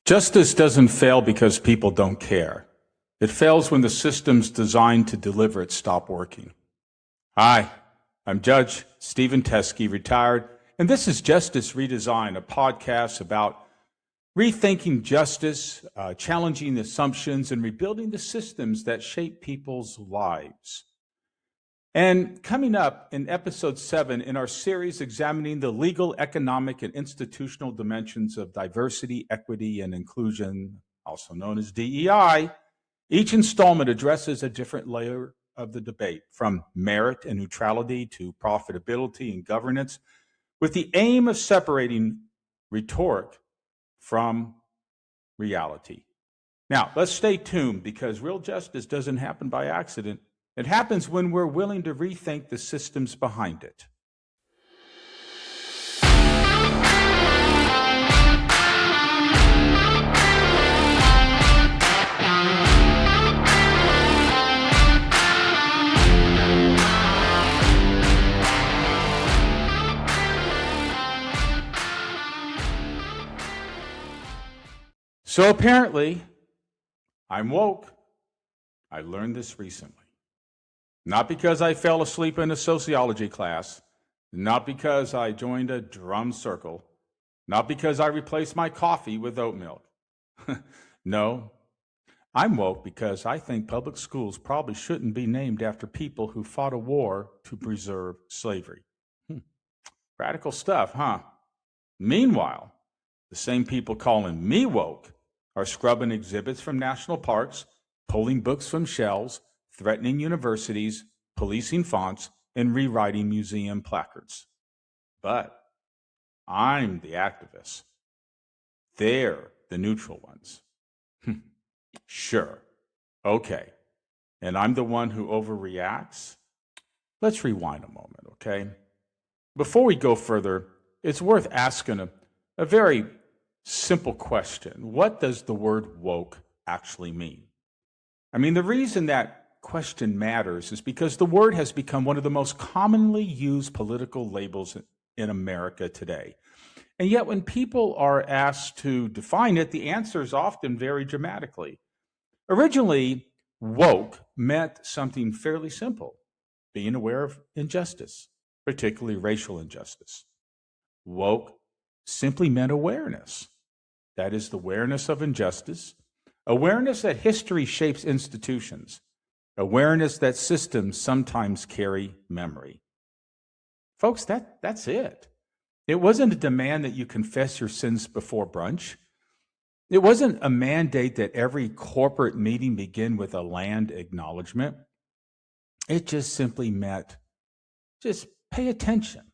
Justice doesn't fail because people don't care. It fails when the systems designed to deliver it stop working. Hi, I'm Judge Stephen Teskey, retired, and this is Justice Redesign, a podcast about rethinking justice, challenging assumptions, and rebuilding the systems that shape people's lives. And coming up in episode 7 in our series examining the legal, economic, and institutional dimensions of diversity, equity, and inclusion, also known as DEI, each installment addresses a different layer of the debate, from merit and neutrality to profitability and governance, with the aim of separating rhetoric from reality. Now, let's stay tuned, because real justice doesn't happen by accident. It happens when we're willing to rethink the systems behind it. So apparently, I'm woke. I learned this recently. Not because I fell asleep in a sociology class, not because I joined a drum circle, not because I replaced my coffee with oat milk. No, I'm woke because I think public schools probably shouldn't be named after people who fought a war to preserve slavery. Radical stuff, huh? Meanwhile, the same people calling me woke are scrubbing exhibits from national parks, pulling books from shelves, threatening universities, policing fonts, and rewriting museum placards. But I'm the activist. They're the neutral ones. Sure. Okay. And I'm the one who overreacts? Let's rewind a moment, okay? Before we go further, it's worth asking a very simple question. What does the word woke actually mean? I mean, the reason that question matters is because the word has become one of the most commonly used political labels in America today. And yet, when people are asked to define it, the answers often vary dramatically. Originally, woke meant something fairly simple: being aware of injustice, particularly racial injustice. Woke simply meant awareness. That is, the awareness of injustice, awareness that history shapes institutions, awareness that systems sometimes carry memory. Folks, that's it. It wasn't a demand that you confess your sins before brunch. It wasn't a mandate that every corporate meeting begin with a land acknowledgement. It just simply meant, just pay attention.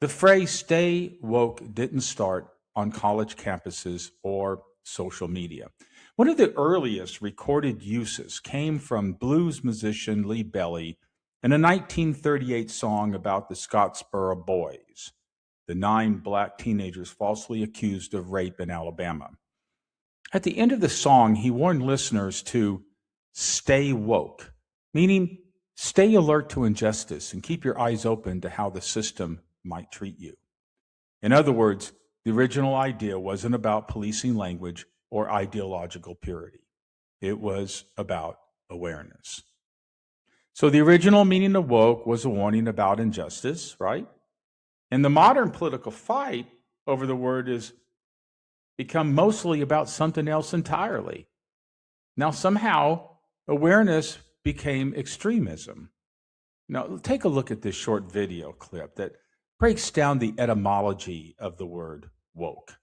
The phrase "stay woke" didn't start on college campuses or social media. One of the earliest recorded uses came from blues musician Lee Belly in a 1938 song about the Scottsboro Boys, the 9 black teenagers falsely accused of rape in Alabama. At the end of the song, he warned listeners to stay woke, meaning stay alert to injustice and keep your eyes open to how the system might treat you. In other words, the original idea wasn't about policing language or ideological purity. It was about awareness. So the original meaning of woke was a warning about injustice, right? And the modern political fight over the word has become mostly about something else entirely. Now, somehow, awareness became extremism. Now, take a look at this short video clip that breaks down the etymology of the word woke.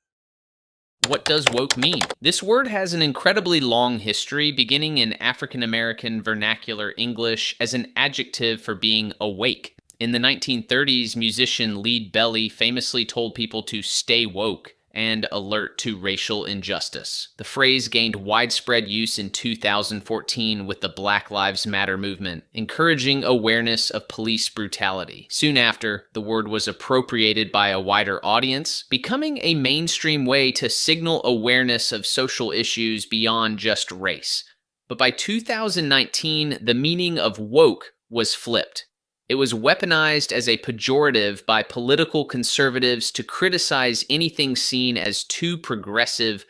What does woke mean? This word has an incredibly long history, beginning in African American vernacular English as an adjective for being awake. In the 1930s, musician Lead Belly famously told people to stay woke and alert to racial injustice. The phrase gained widespread use in 2014 with the Black Lives Matter movement, encouraging awareness of police brutality. Soon after, the word was appropriated by a wider audience, becoming a mainstream way to signal awareness of social issues beyond just race. But by 2019, the meaning of woke was flipped. It was weaponized as a pejorative by political conservatives to criticize anything seen as too progressive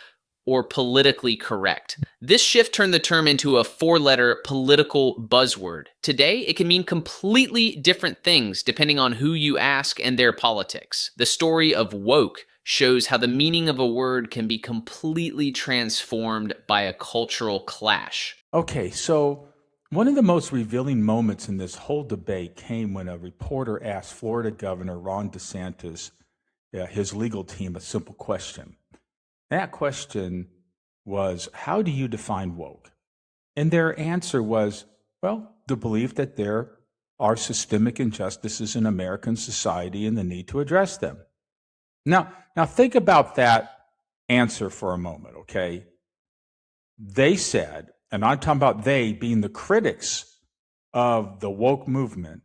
or politically correct. This shift turned the term into a four-letter political buzzword. Today, it can mean completely different things depending on who you ask and their politics. The story of woke shows how the meaning of a word can be completely transformed by a cultural clash. Okay, so one of the most revealing moments in this whole debate came when a reporter asked Florida Governor Ron DeSantis, his legal team, a simple question. That question was, how do you define woke? And their answer was, well, the belief that there are systemic injustices in American society and the need to address them. Now think about that answer for a moment, okay? They said, and I'm talking about they being the critics of the woke movement,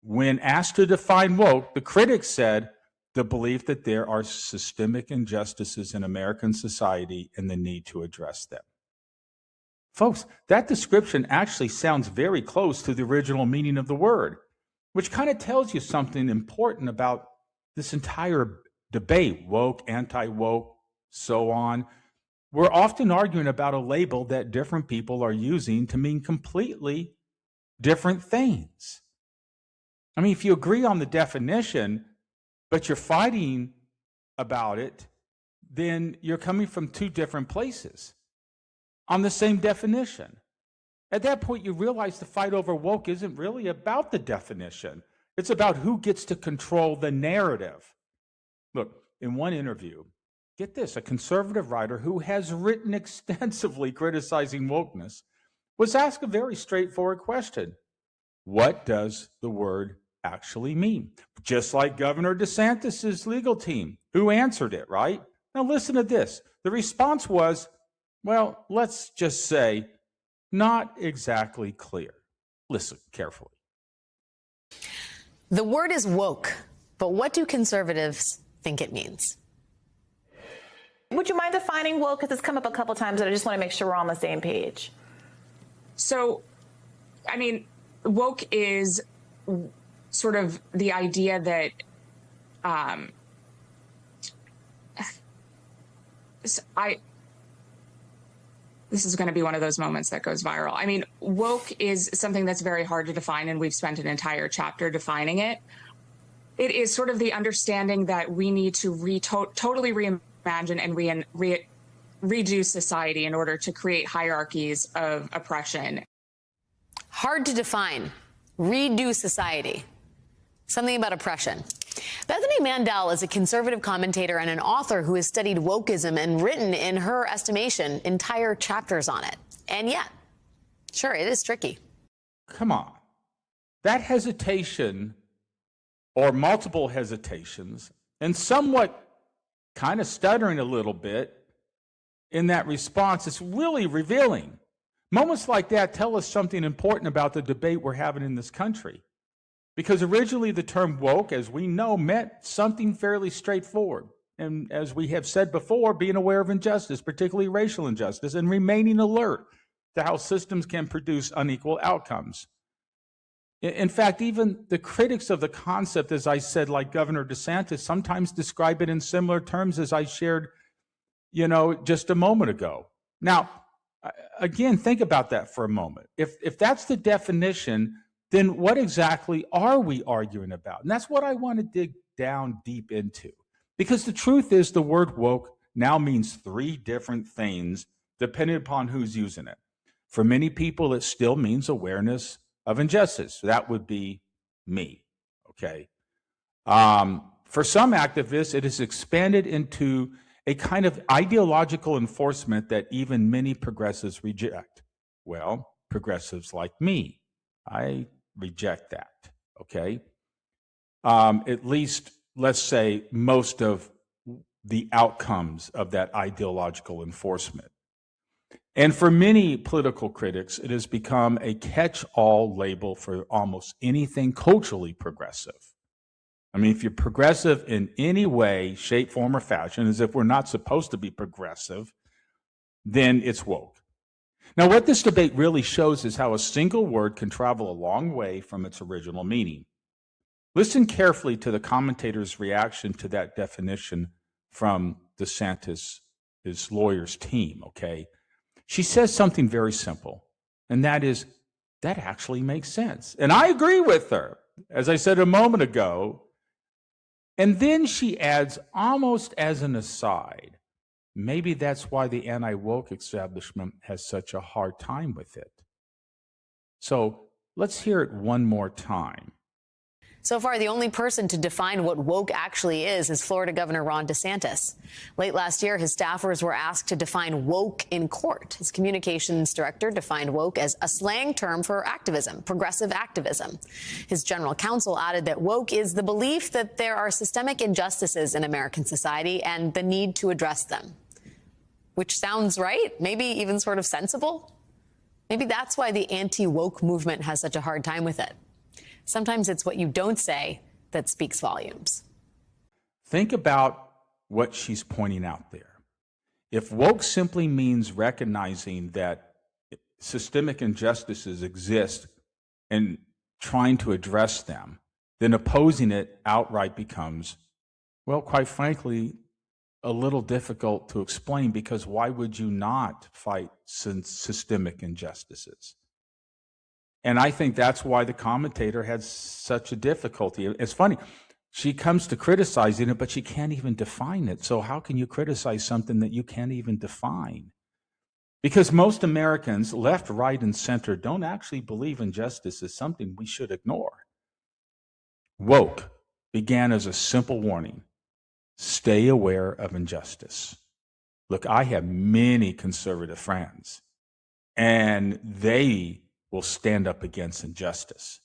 when asked to define woke, the critics said the belief that there are systemic injustices in American society and the need to address them. Folks, that description actually sounds very close to the original meaning of the word, which kind of tells you something important about this entire debate, woke, anti-woke, so on. We're often arguing about a label that different people are using to mean completely different things. I mean, if you agree on the definition, but you're fighting about it, then you're coming from two different places on the same definition. At that point, you realize the fight over woke isn't really about the definition. It's about who gets to control the narrative. Look, in one interview, get this, a conservative writer who has written extensively criticizing wokeness was asked a very straightforward question. What does the word actually mean? Just like Governor DeSantis' legal team, who answered it, right? Now listen to this. The response was, well, let's just say, not exactly clear. Listen carefully. The word is woke, but what do conservatives think it means? Would you mind defining woke? Because it's come up a couple times, and I just want to make sure we're all on the same page. So, I mean, woke is sort of the idea that this is going to be one of those moments that goes viral. I mean, woke is something that's very hard to define, and we've spent an entire chapter defining it. It is sort of the understanding that we need to totally reimagine and redo society in order to create hierarchies of oppression. Hard to define. Redo society. Something about oppression. Bethany Mandel is a conservative commentator and an author who has studied wokeism and written, in her estimation, entire chapters on it. And yet, sure, it is tricky. Come on. That hesitation, or multiple hesitations, and somewhat kind of stuttering a little bit in that response, is really revealing. Moments like that tell us something important about the debate we're having in this country. Because originally the term woke, as we know, meant something fairly straightforward. And as we have said before, being aware of injustice, particularly racial injustice, and remaining alert to how systems can produce unequal outcomes. In fact, even the critics of the concept, as I said, like Governor DeSantis, sometimes describe it in similar terms as I shared, just a moment ago. Now, again, think about that for a moment. If that's the definition, then what exactly are we arguing about? And that's what I want to dig down deep into. Because the truth is, the word woke now means three different things depending upon who's using it. For many people, it still means awareness of injustice. That would be me, okay? For some activists, it has expanded into a kind of ideological enforcement that even many progressives reject. Well, progressives like me, I reject that, okay? At least, let's say, most of the outcomes of that ideological enforcement. And for many political critics, it has become a catch-all label for almost anything culturally progressive. I mean, if you're progressive in any way, shape, form, or fashion, as if we're not supposed to be progressive, then it's woke. Now, what this debate really shows is how a single word can travel a long way from its original meaning. Listen carefully to the commentator's reaction to that definition from DeSantis his lawyer's team, okay? She says something very simple, and that is, that actually makes sense. And I agree with her, as I said a moment ago. And then she adds, almost as an aside, maybe that's why the anti-woke establishment has such a hard time with it. So let's hear it one more time. So far, the only person to define what woke actually is Florida Governor Ron DeSantis. Late last year, his staffers were asked to define woke in court. His communications director defined woke as a slang term for activism, progressive activism. His general counsel added that woke is the belief that there are systemic injustices in American society and the need to address them. Which sounds right, maybe even sort of sensible. Maybe that's why the anti-woke movement has such a hard time with it. Sometimes it's what you don't say that speaks volumes. Think about what she's pointing out there. If woke simply means recognizing that systemic injustices exist and trying to address them, then opposing it outright becomes, well, quite frankly, a little difficult to explain, because why would you not fight systemic injustices? And I think that's why the commentator had such a difficulty. It's funny, she comes to criticizing it, but she can't even define it. So how can you criticize something that you can't even define? Because most Americans, left, right, and center, don't actually believe injustice is something we should ignore. Woke began as a simple warning: stay aware of injustice. Look, I have many conservative friends, and they will stand up against injustice.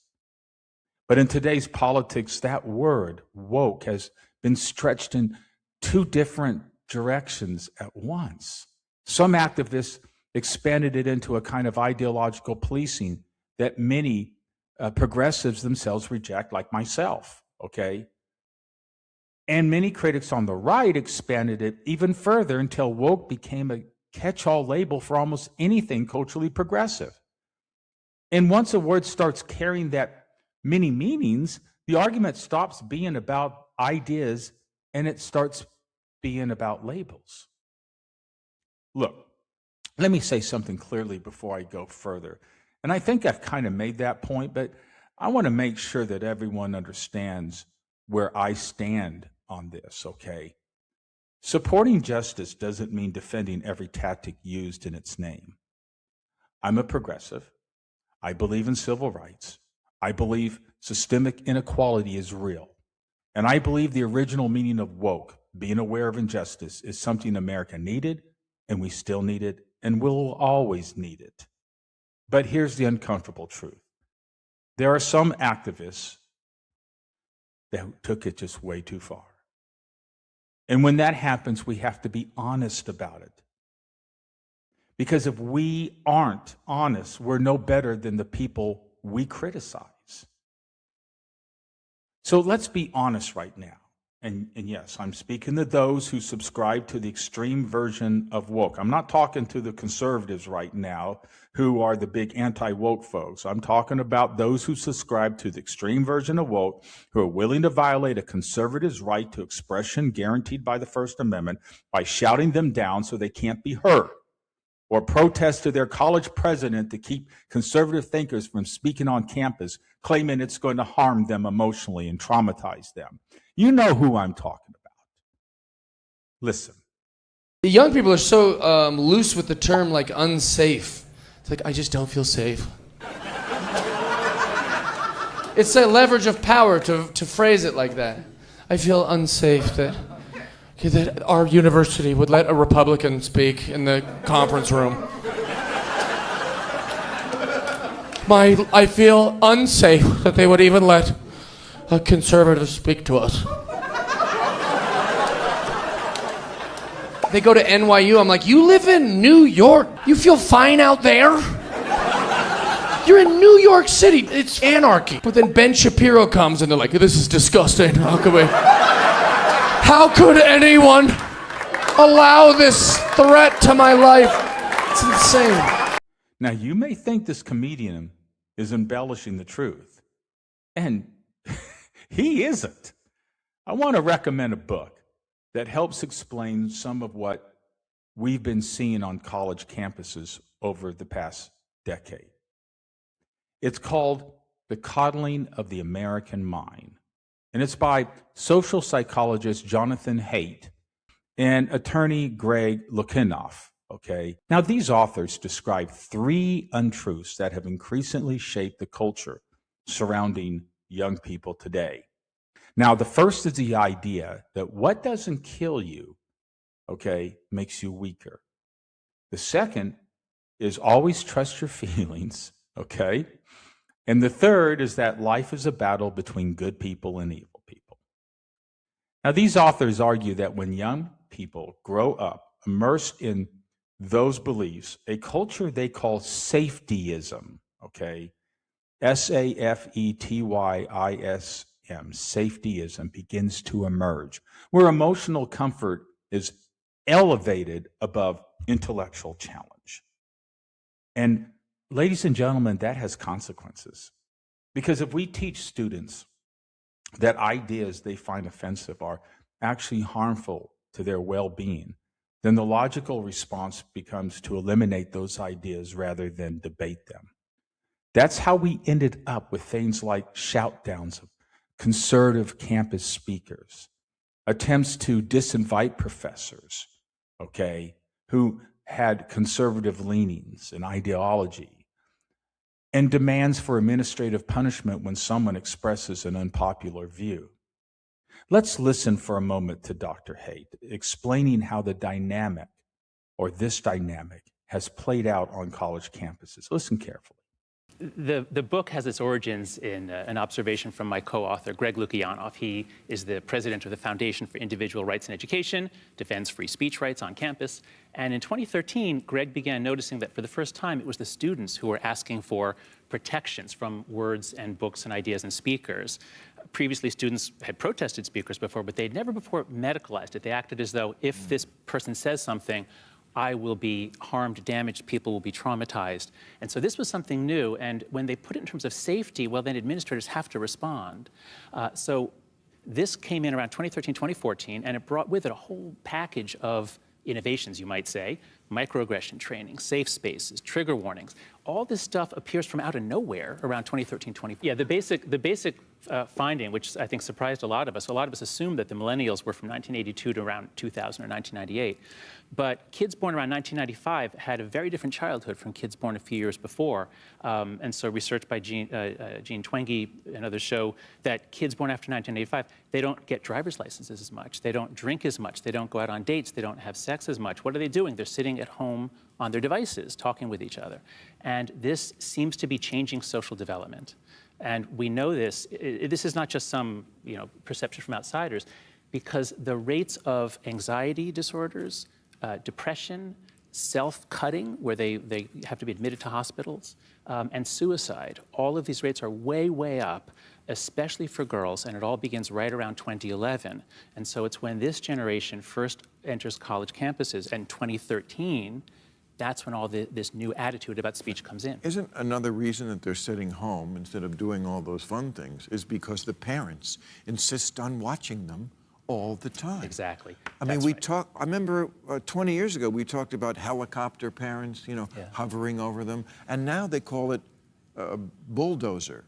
But in today's politics, that word, woke, has been stretched in two different directions at once. Some activists expanded it into a kind of ideological policing that many progressives themselves reject, like myself, okay? And many critics on the right expanded it even further until woke became a catch-all label for almost anything culturally progressive. And once a word starts carrying that many meanings, the argument stops being about ideas and it starts being about labels. Look, let me say something clearly before I go further. And I think I've kind of made that point, but I want to make sure that everyone understands where I stand on this, okay? Supporting justice doesn't mean defending every tactic used in its name. I'm a progressive. I believe in civil rights. I believe systemic inequality is real. And I believe the original meaning of woke, being aware of injustice, is something America needed, and we still need it, and will always need it. But here's the uncomfortable truth. There are some activists that took it just way too far. And when that happens, we have to be honest about it. Because if we aren't honest, we're no better than the people we criticize. So let's be honest right now. And yes, I'm speaking to those who subscribe to the extreme version of woke. I'm not talking to the conservatives right now who are the big anti-woke folks. I'm talking about those who subscribe to the extreme version of woke, who are willing to violate a conservative's right to expression guaranteed by the First Amendment by shouting them down so they can't be heard, or protest to their college president to keep conservative thinkers from speaking on campus, claiming it's going to harm them emotionally and traumatize them. You know who I'm talking about. Listen. The young people are so loose with the term like unsafe. It's like, I just don't feel safe. It's a leverage of power to phrase it like that. I feel unsafe that our university would let a Republican speak in the conference room. I feel unsafe that they would even let a conservative speak to us. They go to NYU, I'm like, you live in New York? You feel fine out there? You're in New York City, it's anarchy. But then Ben Shapiro comes and they're like, this is disgusting, how could anyone allow this threat to my life? It's insane. Now, you may think this comedian is embellishing the truth, and he isn't. I want to recommend a book that helps explain some of what we've been seeing on college campuses over the past decade. It's called The Coddling of the American Mind, and it's by social psychologist Jonathan Haidt and attorney Greg Lukianoff. Okay. Now, these authors describe 3 untruths that have increasingly shaped the culture surrounding young people today. Now, the first is the idea that what doesn't kill you, okay, makes you weaker. The second is always trust your feelings, okay? And the third is that life is a battle between good people and evil people. Now, these authors argue that when young people grow up immersed in those beliefs, a culture they call safetyism, okay? SAFETYISM, safetyism begins to emerge, where emotional comfort is elevated above intellectual challenge. And ladies and gentlemen, that has consequences. Because if we teach students that ideas they find offensive are actually harmful to their well-being, then the logical response becomes to eliminate those ideas rather than debate them. That's how we ended up with things like shout-downs of conservative campus speakers, attempts to disinvite professors, okay, who had conservative leanings and ideology, and demands for administrative punishment when someone expresses an unpopular view. Let's listen for a moment to Dr. Haidt explaining how the dynamic, or this dynamic, has played out on college campuses. Listen carefully. The book has its origins in an observation from my co-author, Greg Lukianoff. He is the president of the Foundation for Individual Rights in Education, defends free speech rights on campus. And in 2013, Greg began noticing that for the first time, it was the students who were asking for protections from words and books and ideas and speakers. Previously, students had protested speakers before, but they'd never before medicalized it. They acted as though if this person says something, I will be harmed, damaged, people will be traumatized. And so this was something new, and when they put it in terms of safety, well, then administrators have to respond. So this came in around 2013, 2014, and it brought with it a whole package of innovations, you might say, microaggression training, safe spaces, trigger warnings. All this stuff appears from out of nowhere around 2013, 2014. Yeah, the basic finding, which I think surprised a lot of us assumed that the millennials were from 1982 to around 2000 or 1998. But kids born around 1995 had a very different childhood from kids born a few years before. And so research by Jean Twenge and others show that kids born after 1985, they don't get driver's licenses as much. They don't drink as much. They don't go out on dates. They don't have sex as much. What are they doing? They're sitting at home on their devices, talking with each other. And this seems to be changing social development. And we know this. This is not just some perception from outsiders, because the rates of anxiety disorders, depression, self-cutting, where they have to be admitted to hospitals, and suicide, all of these rates are way, way up, especially for girls, and it all begins right around 2011. And so it's when this generation first enters college campuses, and 2013, that's when all this new attitude about speech comes in. Isn't another reason that they're sitting home instead of doing all those fun things is because the parents insist on watching them all the time? Exactly. I mean, I remember 20 years ago, we talked about helicopter parents, hovering over them, and now they call it bulldozer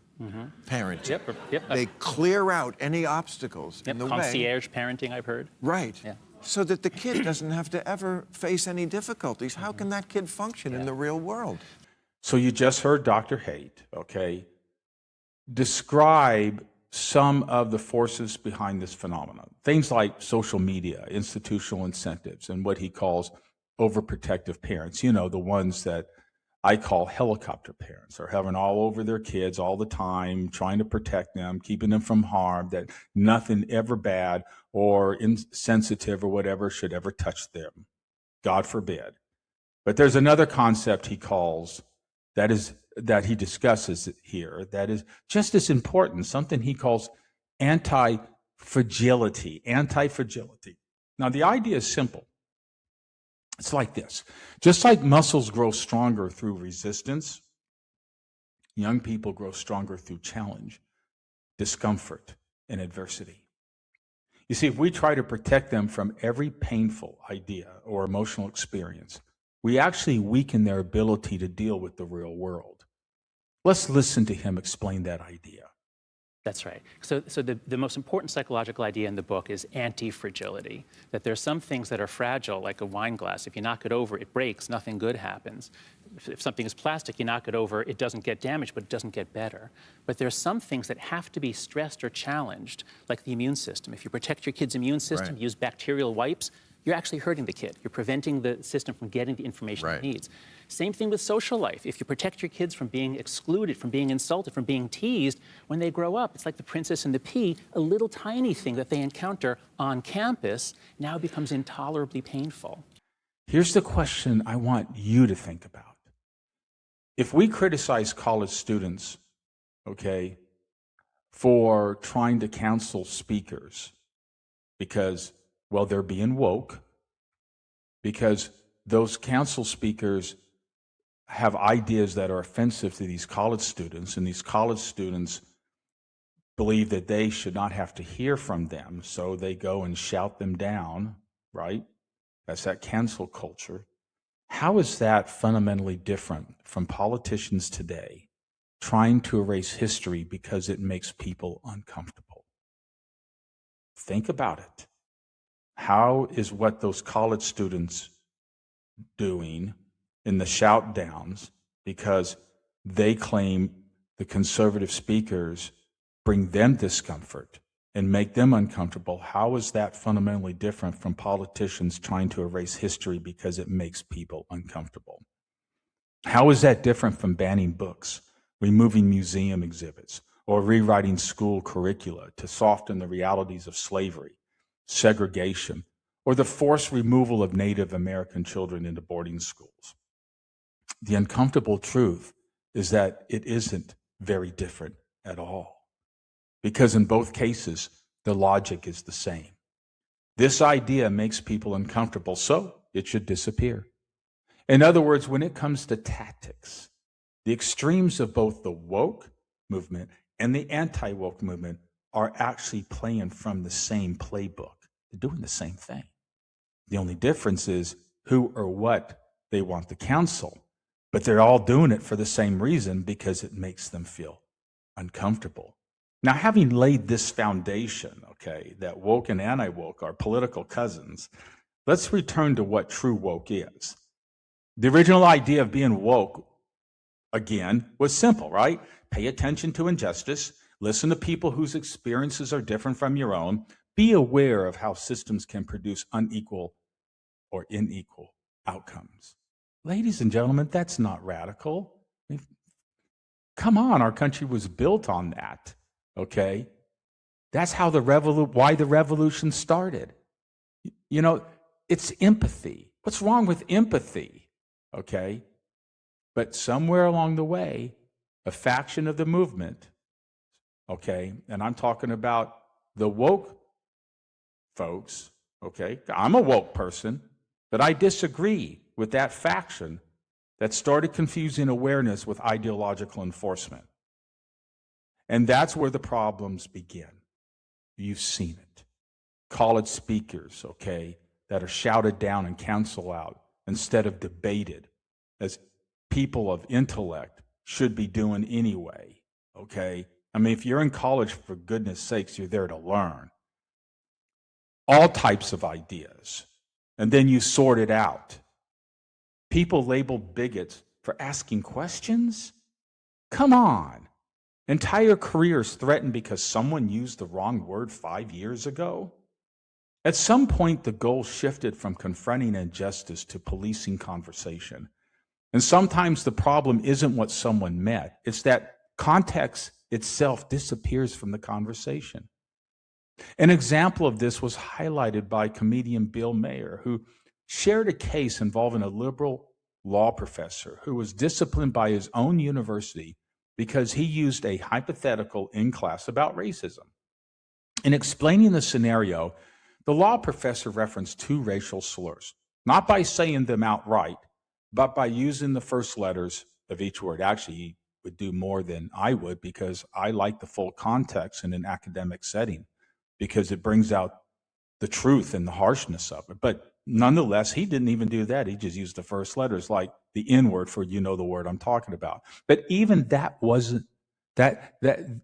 parenting. Yep. They clear out any obstacles in the way. Concierge parenting, I've heard. Right. Yeah. So that the kid doesn't have to ever face any difficulties. How can that kid function in the real world? So you just heard Dr. Haidt, okay, describe some of the forces behind this phenomenon. Things like social media, institutional incentives, and what he calls overprotective parents. The ones that I call helicopter parents. They're having all over their kids all the time, trying to protect them, keeping them from harm, that nothing ever bad or insensitive or whatever should ever touch them. God forbid. But there's another concept he calls, that he discusses here, that is just as important, something he calls anti-fragility. Anti-fragility. Now, the idea is simple. It's like this. Just like muscles grow stronger through resistance, young people grow stronger through challenge, discomfort, and adversity. You see, if we try to protect them from every painful idea or emotional experience, we actually weaken their ability to deal with the real world. Let's listen to him explain that idea. That's right. So the most important psychological idea in the book is anti-fragility, that there are some things that are fragile, like a wine glass. If you knock it over, it breaks, nothing good happens. If something is plastic, you knock it over, it doesn't get damaged, but it doesn't get better. But there are some things that have to be stressed or challenged, like the immune system. If you protect your kid's immune system, use bacterial wipes, you're actually hurting the kid. You're preventing the system from getting the information it needs. Same thing with social life. If you protect your kids from being excluded, from being insulted, from being teased, when they grow up, it's like the Princess and the Pea, a little tiny thing that they encounter on campus now becomes intolerably painful. Here's the question I want you to think about. If we criticize college students, okay, for trying to counsel speakers because, well, they're being woke, because those counsel speakers have ideas that are offensive to these college students, and these college students believe that they should not have to hear from them, so they go and shout them down, right? That's that cancel culture. How is that fundamentally different from politicians today trying to erase history because it makes people uncomfortable? Think about it. How is what those college students doing in the shout downs because they claim the conservative speakers bring them discomfort and make them uncomfortable? How is that fundamentally different from politicians trying to erase history because it makes people uncomfortable? How is that different from banning books, removing museum exhibits, or rewriting school curricula to soften the realities of slavery, segregation, or the forced removal of Native American children into boarding schools? The uncomfortable truth is that it isn't very different at all, because in both cases, the logic is the same. This idea makes people uncomfortable, so it should disappear. In other words, when it comes to tactics, the extremes of both the woke movement and the anti-woke movement are actually playing from the same playbook. They're doing the same thing. The only difference is who or what they want to counsel, but they're all doing it for the same reason, because it makes them feel uncomfortable. Now, having laid this foundation, okay, that woke and anti-woke are political cousins, let's return to what true woke is. The original idea of being woke, again, was simple, right? Pay attention to injustice, listen to people whose experiences are different from your own, be aware of how systems can produce unequal or unequal outcomes. Ladies and gentlemen, that's not radical. Come on, our country was built on that, okay? That's how why the revolution started. You know, it's empathy. What's wrong with empathy, okay? But somewhere along the way, a faction of the movement, okay, and I'm talking about the woke folks, okay? I'm a woke person, but I disagree with that faction that started confusing awareness with ideological enforcement. And that's where the problems begin. You've seen it. College speakers, okay, that are shouted down and canceled out instead of debated, as people of intellect should be doing anyway, okay? I mean, if you're in college, for goodness sakes, you're there to learn. All types of ideas. And then you sort it out. People labeled bigots for asking questions? Come on. Entire careers threatened because someone used the wrong word 5 years ago? At some point, the goal shifted from confronting injustice to policing conversation. And sometimes the problem isn't what someone meant, it's that context itself disappears from the conversation. An example of this was highlighted by comedian Bill Maher, who shared a case involving a liberal law professor who was disciplined by his own university because he used a hypothetical in class about racism. In explaining the scenario, the law professor referenced 2 racial slurs, not by saying them outright, but by using the first letters of each word. Actually, he would do more than I would, because I like the full context in an academic setting, because it brings out the truth and the harshness of it. But nonetheless, he didn't even do that. He just used the first letters, like the N word for the word I'm talking about. But even that wasn't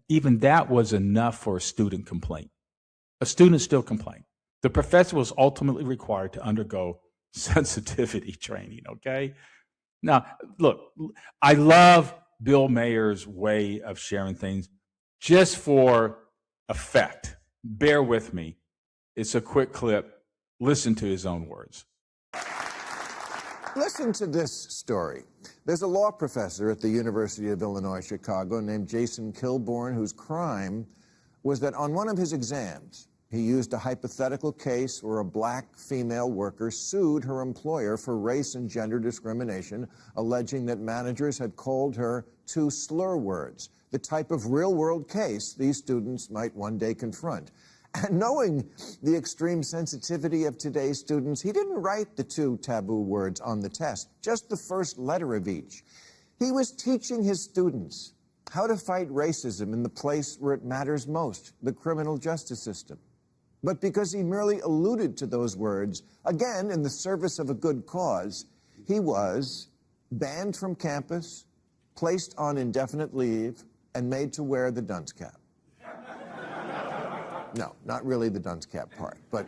even that was enough for a student complaint. A student still complained. The professor was ultimately required to undergo sensitivity training, okay? Now, look, I love Bill Mayer's way of sharing things just for effect. Bear with me. It's a quick clip. Listen to his own words. Listen to this story. There's a law professor at the University of Illinois, Chicago, named Jason Kilborn, whose crime was that on one of his exams, he used a hypothetical case where a black female worker sued her employer for race and gender discrimination, alleging that managers had called her 2 slur words, the type of real-world case these students might one day confront. And knowing the extreme sensitivity of today's students, he didn't write the 2 taboo words on the test, just the first letter of each. He was teaching his students how to fight racism in the place where it matters most, the criminal justice system. But because he merely alluded to those words, again, in the service of a good cause, he was banned from campus, placed on indefinite leave, and made to wear the dunce cap. No, not really the dunce cap part, but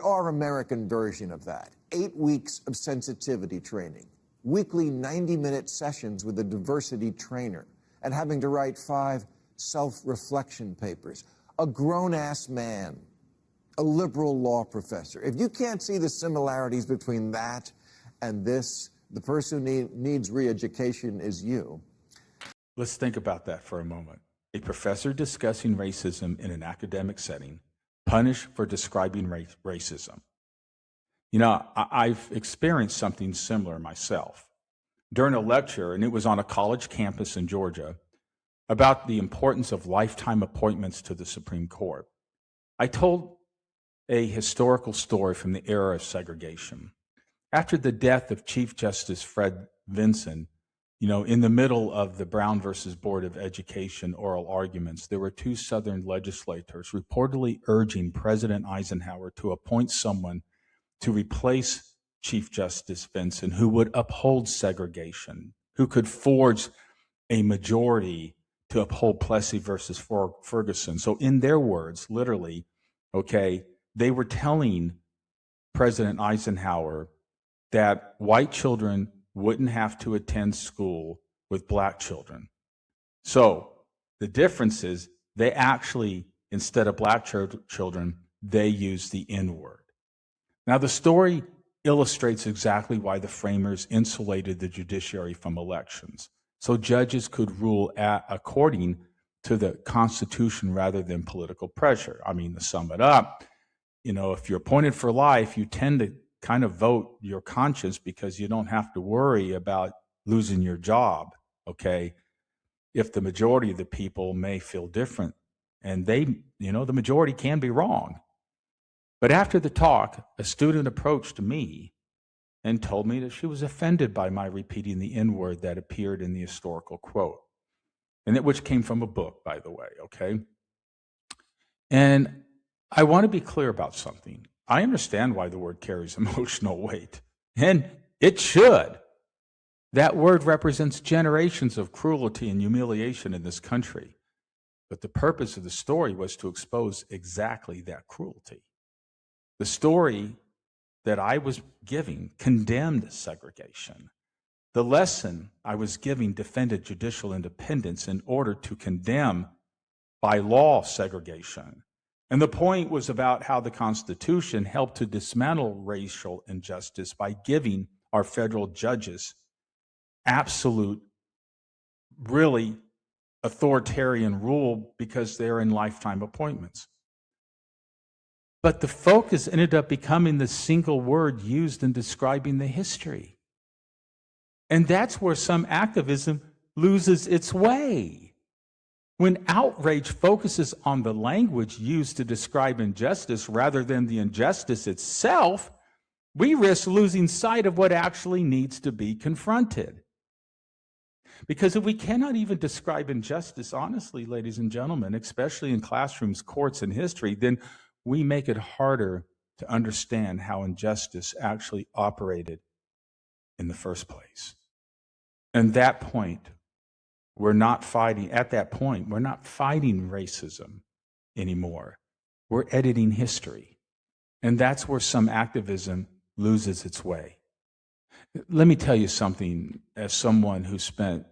our American version of that. 8 weeks of sensitivity training, weekly 90-minute sessions with a diversity trainer, and having to write 5 self-reflection papers. A grown-ass man, a liberal law professor. If you can't see the similarities between that and this, the person who needs re-education is you. Let's think about that for a moment. A professor discussing racism in an academic setting, punished for describing racism. You know, I've experienced something similar myself. During a lecture, and it was on a college campus in Georgia, about the importance of lifetime appointments to the Supreme Court, I told a historical story from the era of segregation. After the death of Chief Justice Fred Vinson, you know, in the middle of the Brown versus Board of Education oral arguments, there were 2 Southern legislators reportedly urging President Eisenhower to appoint someone to replace Chief Justice Vinson who would uphold segregation, who could forge a majority to uphold Plessy versus Ferguson. So in their words, literally, okay, they were telling President Eisenhower that white children wouldn't have to attend school with black children. So the difference is they actually, instead of black children, they use the N-word. Now the story illustrates exactly why the framers insulated the judiciary from elections, so judges could rule according to the Constitution rather than political pressure. I mean, to sum it up, you know, if you're appointed for life, you tend to kind of vote your conscience because you don't have to worry about losing your job, okay, if the majority of the people may feel different. And they, you know, the majority can be wrong. But after the talk, a student approached me and told me that she was offended by my repeating the N-word that appeared in the historical quote, and which came from a book, by the way, okay? And I want to be clear about something. I understand why the word carries emotional weight, and it should. That word represents generations of cruelty and humiliation in this country. But the purpose of the story was to expose exactly that cruelty. The story that I was giving condemned segregation. The lesson I was giving defended judicial independence in order to condemn by law segregation. And the point was about how the Constitution helped to dismantle racial injustice by giving our federal judges absolute, really authoritarian rule because they're in lifetime appointments. But the focus ended up becoming the single word used in describing the history. And that's where some activism loses its way. When outrage focuses on the language used to describe injustice rather than the injustice itself, we risk losing sight of what actually needs to be confronted. Because if we cannot even describe injustice honestly, ladies and gentlemen, especially in classrooms, courts, and history, then we make it harder to understand how injustice actually operated in the first place. And that point, we're not fighting racism anymore. We're editing history. And that's where some activism loses its way. Let me tell you something as someone who spent,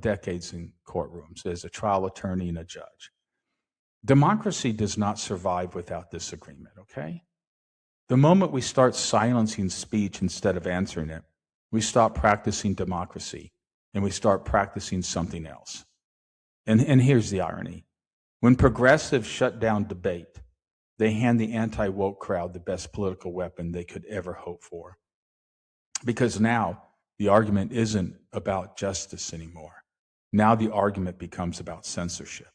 decades in courtrooms as a trial attorney and a judge. Democracy does not survive without disagreement, okay? The moment we start silencing speech instead of answering it, we stop practicing democracy and we start practicing something else. And here's the irony. When progressives shut down debate, they hand the anti-woke crowd the best political weapon they could ever hope for. Because now the argument isn't about justice anymore. Now the argument becomes about censorship.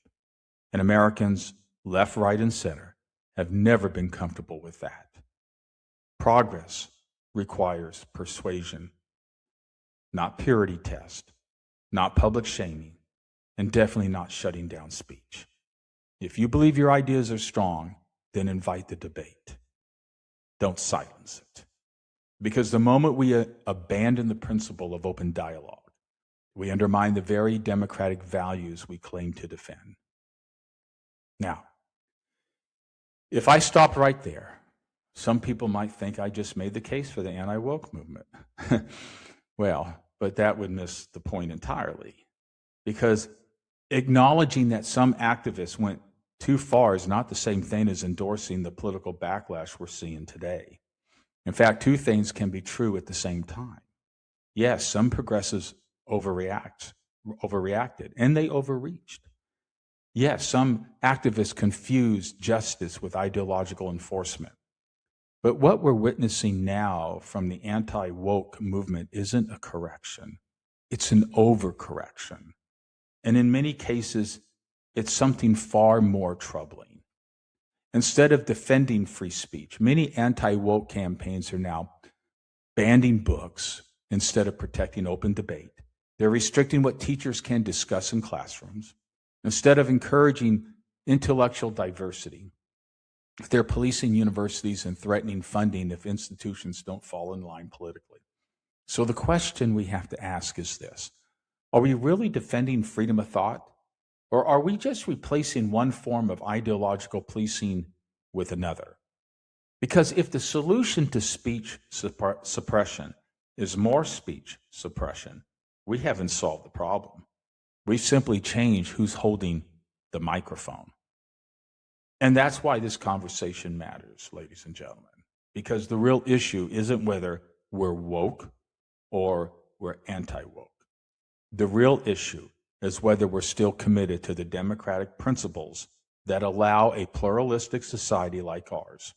And Americans, left, right, and center, have never been comfortable with that. Progress requires persuasion, not purity test, not public shaming, and definitely not shutting down speech. If you believe your ideas are strong, then invite the debate. Don't silence it. Because the moment we abandon the principle of open dialogue, we undermine the very democratic values we claim to defend. Now, if I stopped right there, some people might think I just made the case for the anti-woke movement. Well, but that would miss the point entirely. Because acknowledging that some activists went too far is not the same thing as endorsing the political backlash we're seeing today. In fact, two things can be true at the same time. Yes, some progressives overreacted, and they overreached. Yes, some activists confused justice with ideological enforcement. But what we're witnessing now from the anti-woke movement isn't a correction. It's an overcorrection. And in many cases, it's something far more troubling. Instead of defending free speech, many anti-woke campaigns are now banning books instead of protecting open debate. They're restricting what teachers can discuss in classrooms. Instead of encouraging intellectual diversity, they're policing universities and threatening funding if institutions don't fall in line politically. So the question we have to ask is this: are we really defending freedom of thought? Or are we just replacing one form of ideological policing with another? Because if the solution to speech suppression is more speech suppression, we haven't solved the problem. We've simply changed who's holding the microphone. And that's why this conversation matters, ladies and gentlemen, because the real issue isn't whether we're woke or we're anti-woke. The real issue is whether we're still committed to the democratic principles that allow a pluralistic society like ours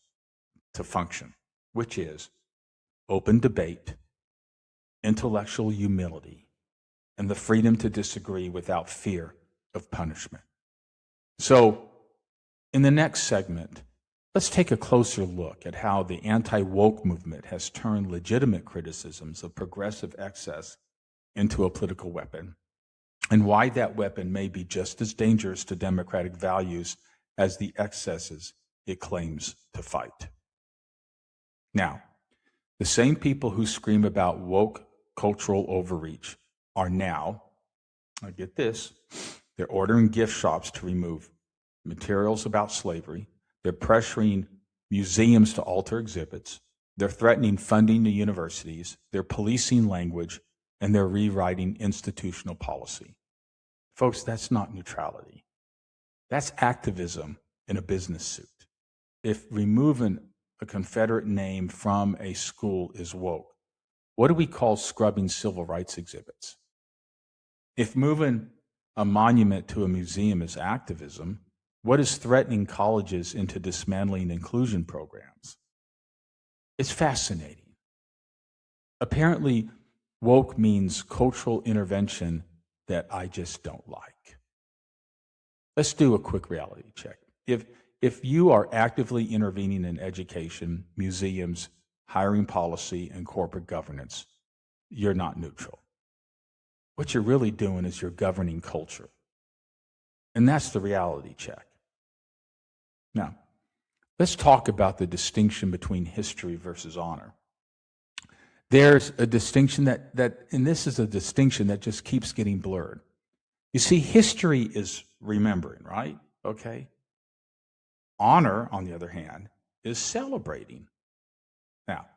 to function, which is open debate, intellectual humility, and the freedom to disagree without fear of punishment. So, in the next segment, let's take a closer look at how the anti-woke movement has turned legitimate criticisms of progressive excess into a political weapon, and why that weapon may be just as dangerous to democratic values as the excesses it claims to fight. Now, the same people who scream about woke cultural overreach are now, I get this, they're ordering gift shops to remove materials about slavery, they're pressuring museums to alter exhibits, they're threatening funding to universities, they're policing language, and they're rewriting institutional policy. Folks, that's not neutrality. That's activism in a business suit. If removing a Confederate name from a school is woke, what do we call scrubbing civil rights exhibits? If moving a monument to a museum is activism, what is threatening colleges into dismantling inclusion programs? It's fascinating. Apparently, woke means cultural intervention that I just don't like. Let's do a quick reality check. If you are actively intervening in education, museums, hiring policy, and corporate governance, you're not neutral. What you're really doing is you're governing culture. And that's the reality check. Now, let's talk about the distinction between history versus honor. There's a distinction and this is a distinction that just keeps getting blurred. You see, history is remembering, right? Okay. Honor, on the other hand, is celebrating. Now,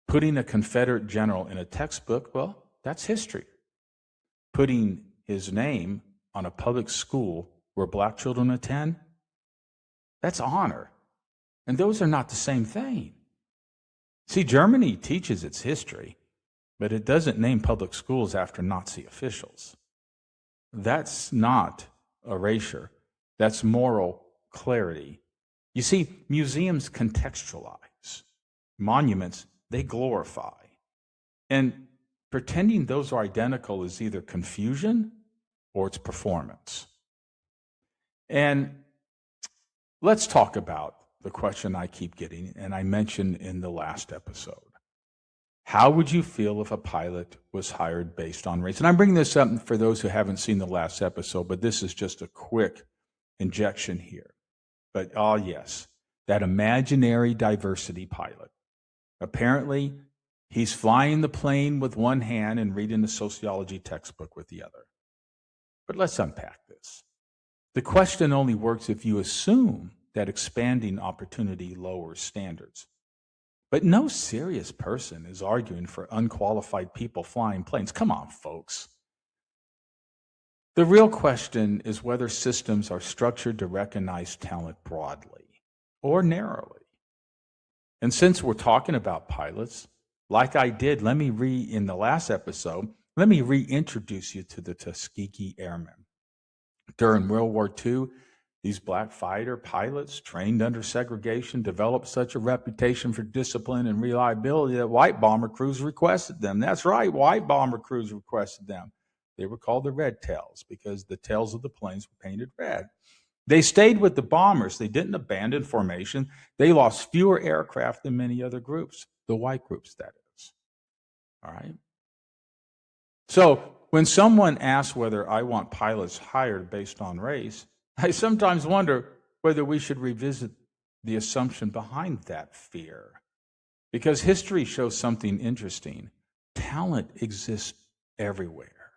putting a Confederate general in a textbook, well, that's history. Putting his name on a public school where black children attend, that's honor. And those are not the same thing. See, Germany teaches its history, but it doesn't name public schools after Nazi officials. That's not erasure. That's moral clarity. You see, museums contextualize. Monuments, they glorify. And pretending those are identical is either confusion or it's performance. And let's talk about the question I keep getting, and I mentioned in the last episode. How would you feel if a pilot was hired based on race? And I'm bringing this up for those who haven't seen the last episode, but this is just a quick injection here. But yes, that imaginary diversity pilot. Apparently, he's flying the plane with one hand and reading the sociology textbook with the other. But let's unpack this. The question only works if you assume that expanding opportunity lowers standards. But no serious person is arguing for unqualified people flying planes. Come on, folks. The real question is whether systems are structured to recognize talent broadly or narrowly. And since we're talking about pilots, like I did, in the last episode, let me reintroduce you to the Tuskegee Airmen. During World War II, these black fighter pilots, trained under segregation, developed such a reputation for discipline and reliability that white bomber crews requested them. That's right, white bomber crews requested them. They were called the Red Tails because the tails of the planes were painted red. They stayed with the bombers. They didn't abandon formation. They lost fewer aircraft than many other groups, the white groups, that is. All right? So when someone asks whether I want pilots hired based on race, I sometimes wonder whether we should revisit the assumption behind that fear. Because history shows something interesting. Talent exists everywhere,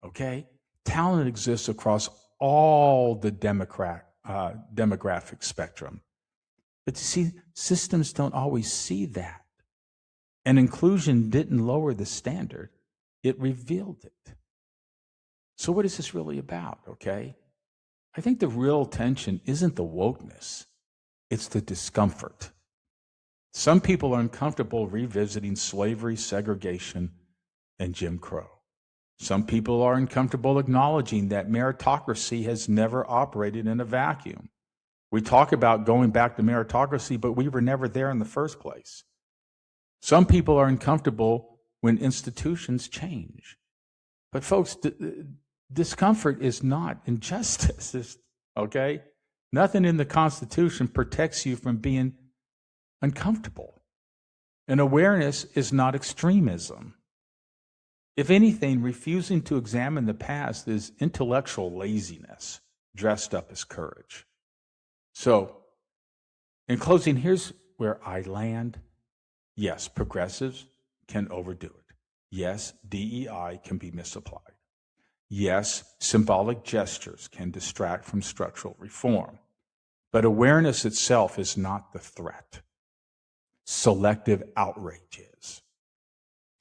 okay? Talent exists across all the demographic spectrum. But you see, systems don't always see that. And inclusion didn't lower the standard, it revealed it. So what is this really about, okay? I think the real tension isn't the wokeness, it's the discomfort. Some people are uncomfortable revisiting slavery, segregation, and Jim Crow. Some people are uncomfortable acknowledging that meritocracy has never operated in a vacuum. We talk about going back to meritocracy, but we were never there in the first place. Some people are uncomfortable when institutions change. But folks, discomfort is not injustice, okay? Nothing in the Constitution protects you from being uncomfortable. And awareness is not extremism. If anything, refusing to examine the past is intellectual laziness dressed up as courage. So, in closing, here's where I land. Yes, progressives can overdo it. Yes, DEI can be misapplied. Yes, symbolic gestures can distract from structural reform. But awareness itself is not the threat. Selective outrage is.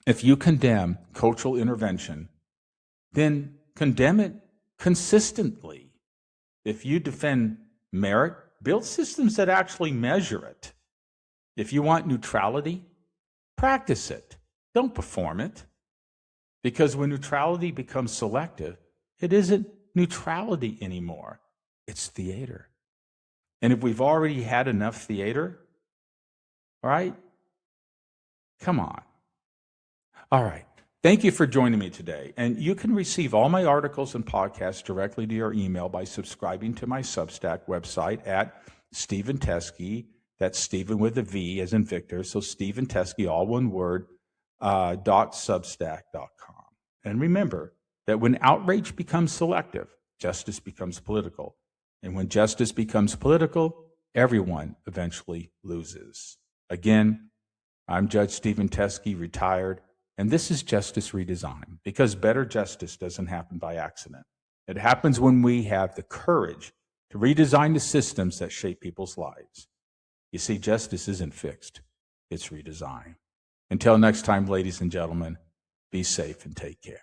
If you condemn cultural intervention, then condemn it consistently. If you defend merit, build systems that actually measure it. If you want neutrality, practice it. Don't perform it. Because when neutrality becomes selective, it isn't neutrality anymore. It's theater. And if we've already had enough theater, all right, come on. All right. Thank you for joining me today. And you can receive all my articles and podcasts directly to your email by subscribing to my Substack website at Stephen Teskey. That's Stephen with a V as in Victor. So Stephen Teskey, all one word, .substack.com. And remember that when outrage becomes selective, justice becomes political. And when justice becomes political, everyone eventually loses. Again, I'm Judge Stephen Teskey, retired, and this is Justice Redesigned, because better justice doesn't happen by accident. It happens when we have the courage to redesign the systems that shape people's lives. You see, justice isn't fixed, it's redesigned. Until next time, ladies and gentlemen, be safe and take care.